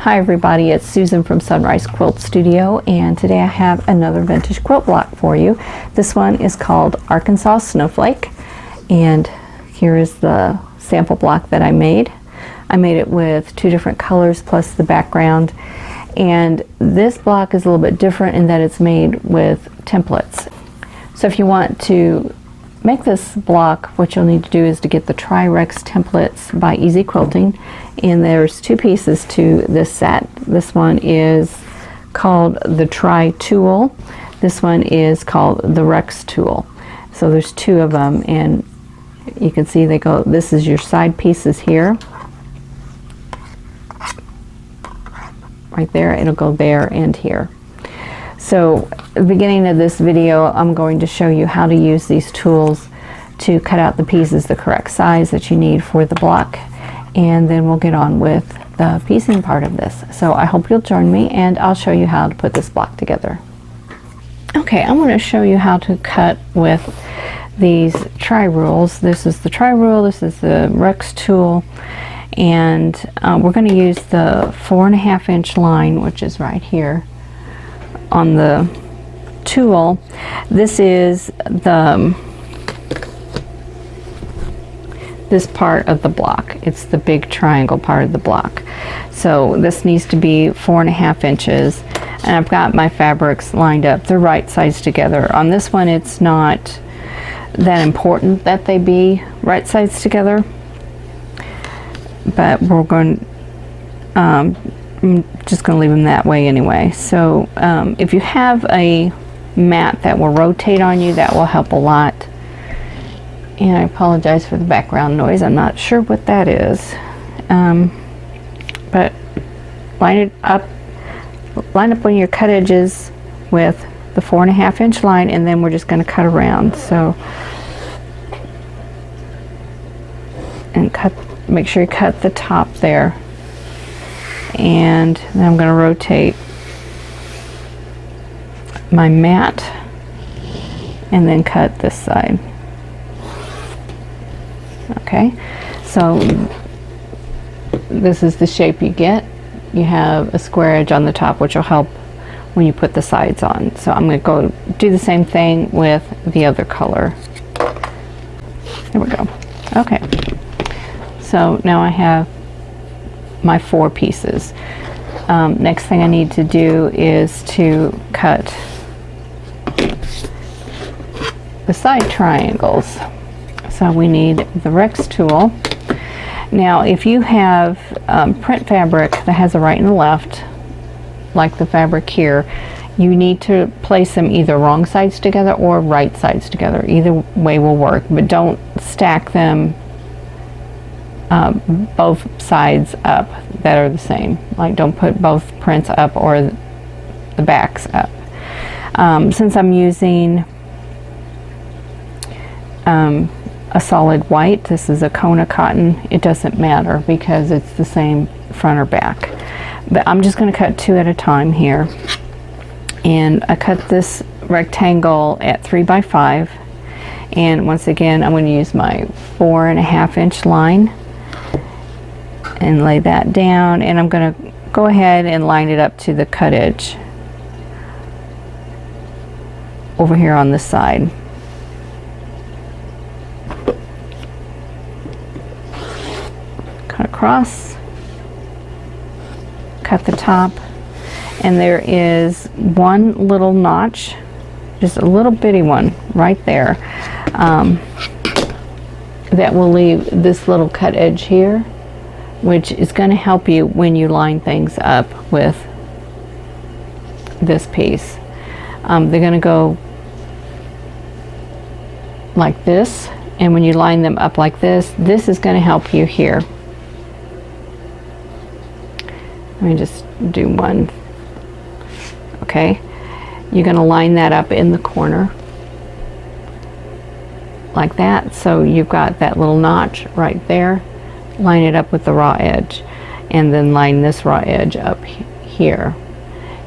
Hi everybody, it's Susan from Sunrise Quilt Studio, and today I have another vintage quilt block for you. This one is called Arkansas Snowflake, and here is the sample block that I made. I made it with two different colors plus the background, and this block is a little bit different in that it's made with templates. So if you want to make this block, what you'll need to do is to get the Tri-Rex templates by Easy Quilting, and there's two pieces to this set. This one is called the Tri Tool. This one is called the Rex Tool. So there's two of them, and you can see they go, this is your side pieces here. Right there, it'll go there and here. So at the beginning of this video, I'm going to show you how to use these tools to cut out the pieces the correct size that you need for the block, and then we'll get on with the piecing part of this. So I hope you'll join me, and I'll show you how to put this block together. Okay, I'm going to show you how to cut with these tri-rules. This is the tri-rule, this is the Rex tool, and we're going to use the 4.5 inch line, which is right here on the tool. This is this part of the block. It's the big triangle part of the block. So this needs to be 4.5 inches, and I've got my fabrics lined up. They're right sides together. On this one, it's not that important that they be right sides together, but we're going I'm just going to leave them that way anyway. So if you have a mat that will rotate on you, that will help a lot. And I apologize for the background noise. I'm not sure what that is. But line up one of your cut edges with the 4.5 inch line, and then we're just going to cut around. So, and make sure you cut the top there. And then I'm going to rotate my mat and then cut this side. Okay, so this is the shape you get. You have a square edge on the top, which will help when you put the sides on. So I'm going to go do the same thing with the other color. There we go. Okay, so now I have my 4 pieces. Next thing I need to do is to cut the side triangles. So we need the Rex tool. Now if you have print fabric that has a right and a left, like the fabric here, you need to place them either wrong sides together or right sides together. Either way will work, but don't stack them both sides up that are the same. Like, don't put both prints up or the backs up. Since I'm using a solid white, this is a Kona cotton, it doesn't matter because it's the same front or back. But I'm just going to cut 2 at a time here, and I cut this rectangle at 3 by 5, and once again I'm going to use my 4.5 inch line and lay that down, and I'm going to go ahead and line it up to the cut edge over here on this side. Cut across, cut the top, and there is one little notch, just a little bitty one right there, that will leave this little cut edge here, which is going to help you when you line things up with this piece. They're going to go like this, and when you line them up like this, this is going to help you here. Let me just do one. Okay, you're going to line that up in the corner like that, so you've got that little notch right there. Line it up with the raw edge, and then line this raw edge up here,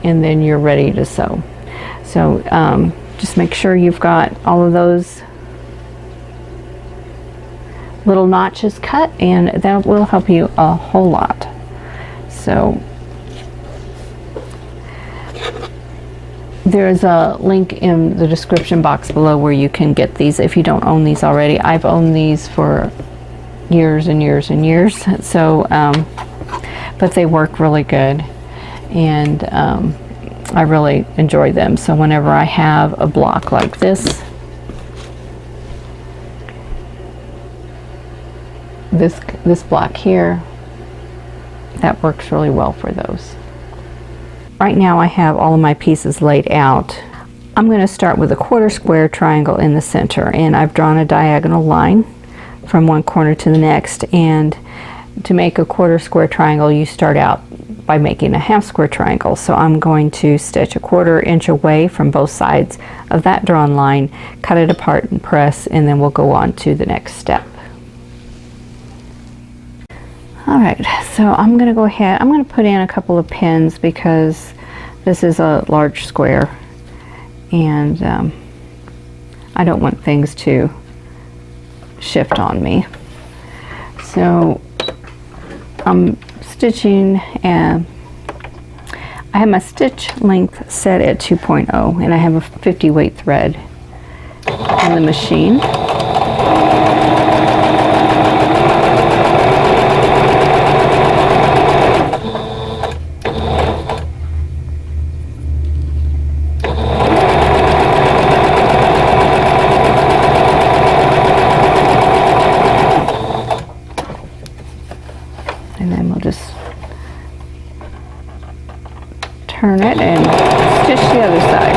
and then you're ready to sew. So just make sure you've got all of those little notches cut, and that will help you a whole lot. So There's a link in the description box below where you can get these if you don't own these already. I've owned these for years and years and years, so but they work really good, and I really enjoy them. So whenever I have a block like this block here, that works really well for those. Right now I have all of my pieces laid out. I'm going to start with a quarter square triangle in the center, and I've drawn a diagonal line from one corner to the next. And to make a quarter square triangle, you start out by making a half square triangle. So I'm going to stitch a 1/4 inch away from both sides of that drawn line, cut it apart and press, and then we'll go on to the next step. Alright, so I'm going to go ahead, I'm going to put in a couple of pins because this is a large square, and I don't want things to shift on me. So I'm stitching, and I have my stitch length set at 2.0, and I have a 50 weight thread in the machine. And then we'll just turn it and stitch the other side.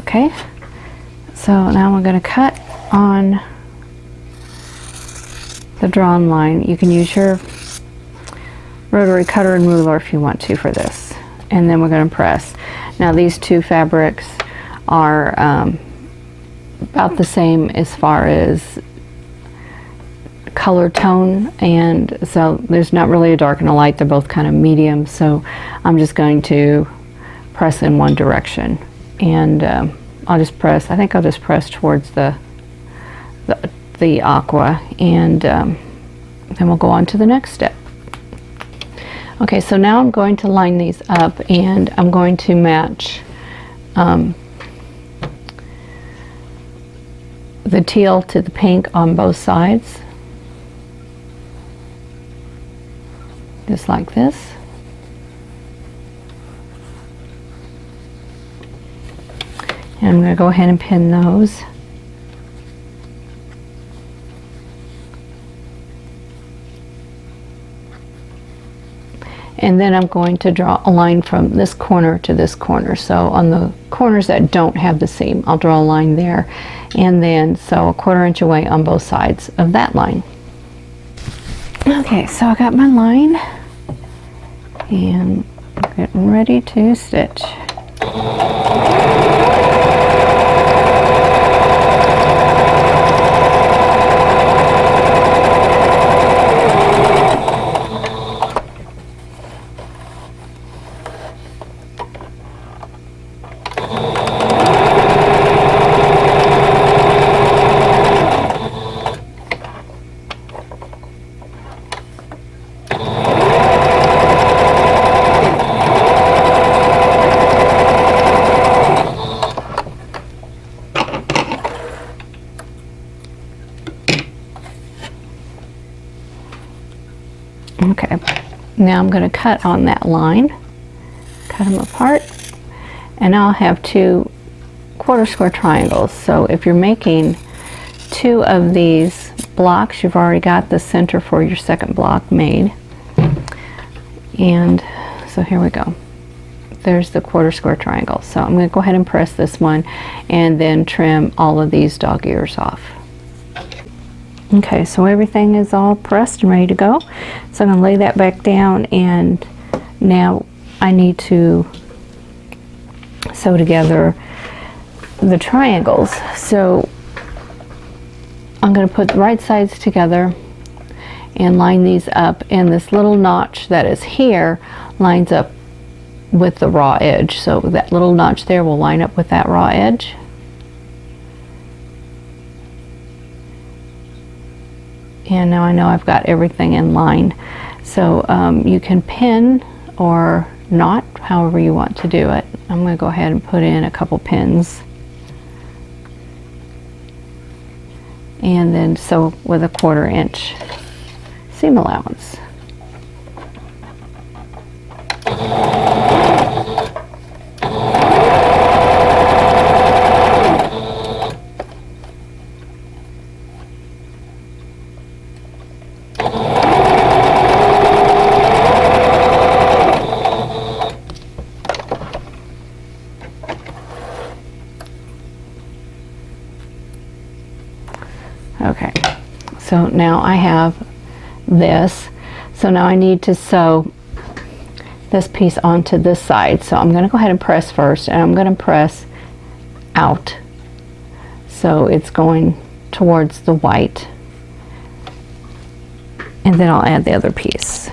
Okay, so now we're going to cut on the drawn line. You can use your rotary cutter and ruler if you want to for this, and then we're going to press. Now these two fabrics are about the same as far as color tone, and so there's not really a dark and a light. They're both kind of medium, so I'm just going to press in one direction, and I'll just press, I think I'll just press towards the aqua, and then we'll go on to the next step. Okay, so now I'm going to line these up, and I'm going to match the teal to the pink on both sides, just like this. And I'm going to go ahead and pin those. And then I'm going to draw a line from this corner to this corner. So on the corners that don't have the seam, I'll draw a line there. And then, so a 1/4 inch away on both sides of that line. Okay, so I got my line, and I'm getting ready to stitch. Okay, now I'm going to cut on that line, cut them apart, and I'll have two 1/4 square triangles. So if you're making two of these blocks, you've already got the center for your second block made. And so here we go. There's the 1/4 square triangle. So I'm going to go ahead and press this one, and then trim all of these dog ears off. Okay, so everything is all pressed and ready to go. So I'm going to lay that back down, and now I need to sew together the triangles. So I'm going to put the right sides together, and line these up, and this little notch that is here lines up with the raw edge. So that little notch there will line up with that raw edge. And now I know I've got everything in line. So you can pin or knot, however you want to do it. I'm going to go ahead and put in a couple pins. And then sew with a 1/4 inch seam allowance. Okay, so now I have this. So now I need to sew this piece onto this side. So I'm going to go ahead and press first, and I'm going to press out. So it's going towards the white. And then I'll add the other piece.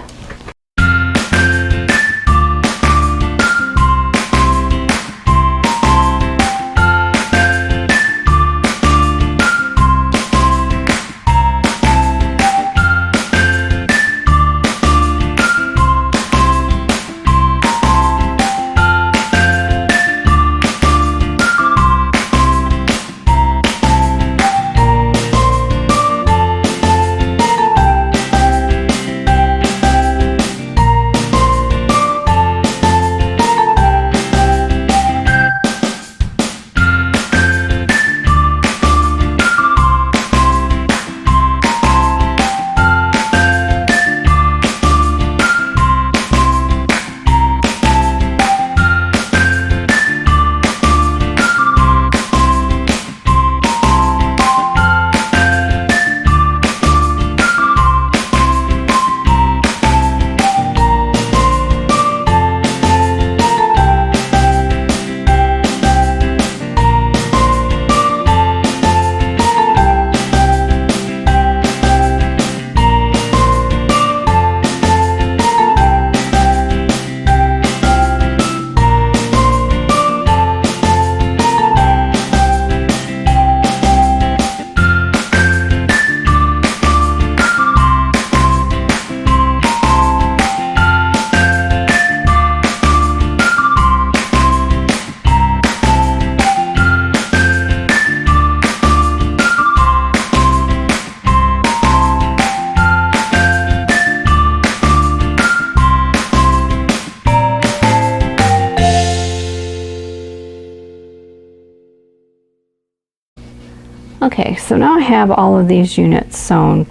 Okay, so now I have all of these units sewn,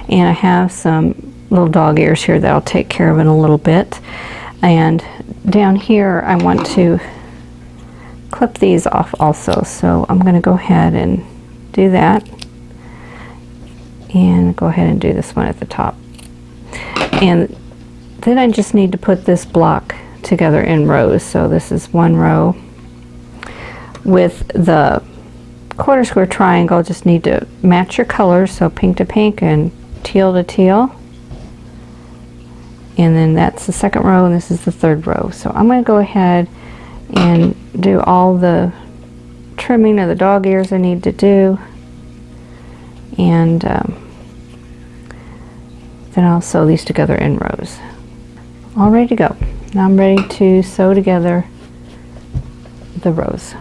and I have some little dog ears here that I'll take care of in a little bit. And down here I want to clip these off also, so I'm going to go ahead and do that, and go ahead and do this one at the top. And then I just need to put this block together in rows. So this is one row. With the 1/4 square triangle, just need to match your colors, so pink to pink and teal to teal. And then that's the second row, and this is the third row. So I'm going to go ahead and do all the trimming of the dog ears I need to do, and then I'll sew these together in rows. All ready to go. Now I'm ready to sew together the rows.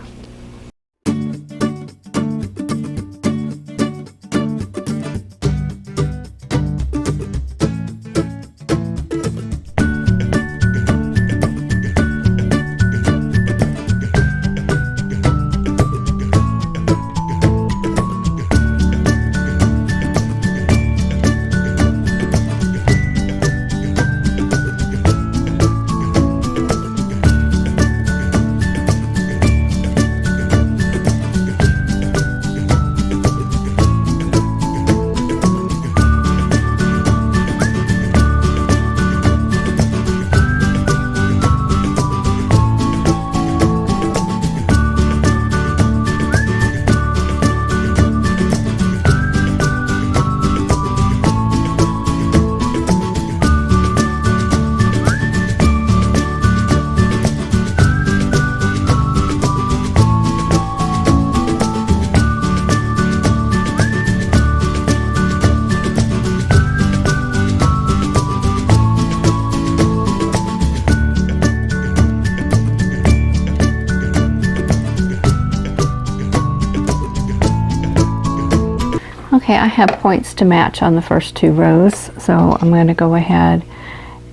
Okay, I have points to match on the first 2 rows, so I'm going to go ahead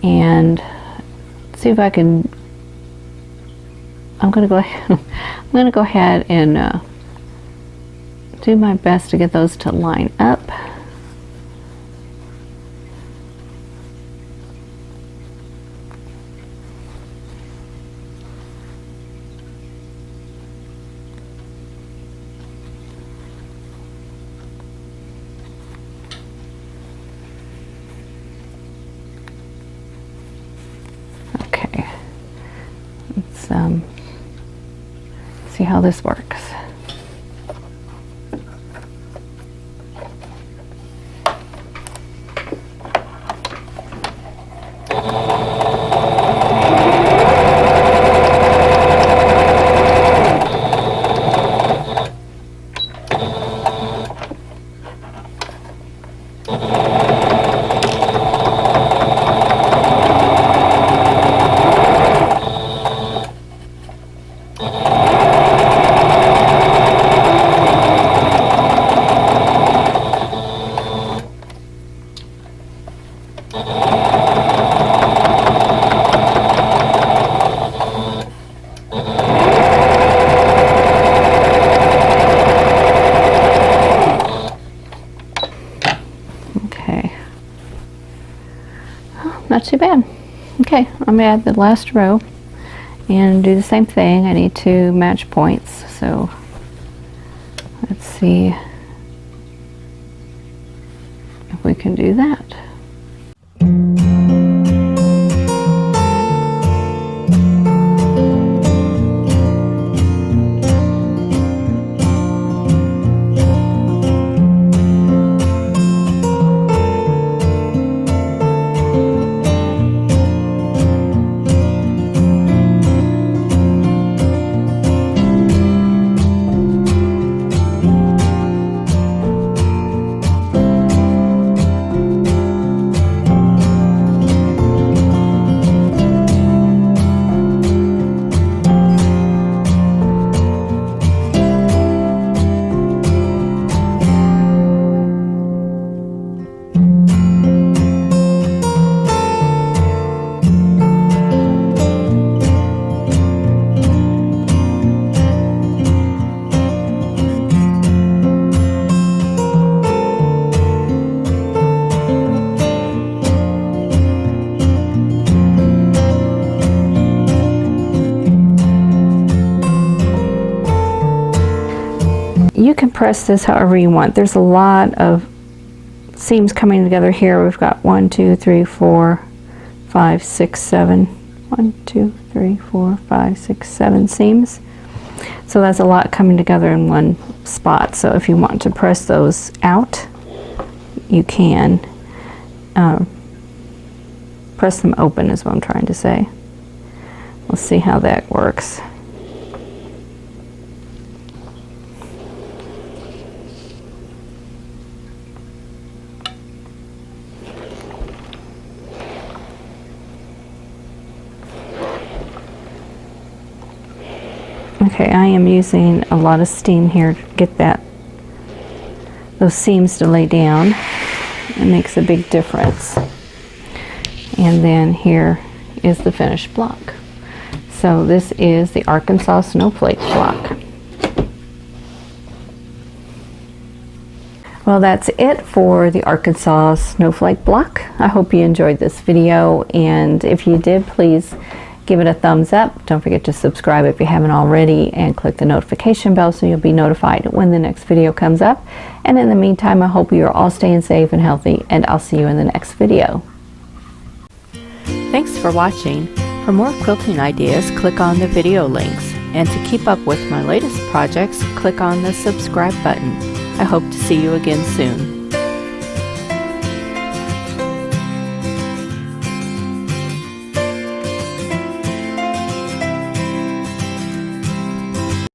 and see if I can. I'm going to go ahead and do my best to get those to line up. Okay, let's see how this works. Not too bad. Okay, I'm going to add the last row and do the same thing. I need to match points, so let's see if we can do that. You can press this however you want. There's a lot of seams coming together here. We've got 1, 2, 3, 4, 5, 6, 7. 1, 2, 3, 4, 5, 6, 7 seams. So that's a lot coming together in one spot. So if you want to press those out, you can. Press them open is what I'm trying to say. We'll see how that works. Okay, I am using a lot of steam here to get those seams to lay down. It makes a big difference. And then here is the finished block. So this is the Arkansas Snowflake block. Well, that's it for the Arkansas Snowflake block. I hope you enjoyed this video, and if you did, please give it a thumbs up. Don't forget to subscribe if you haven't already, and click the notification bell so you'll be notified when the next video comes up. And in the meantime, I hope you're all staying safe and healthy, and I'll see you in the next video. Thanks for watching. For more quilting ideas, click on the video links. And to keep up with my latest projects, click on the subscribe button. I hope to see you again soon.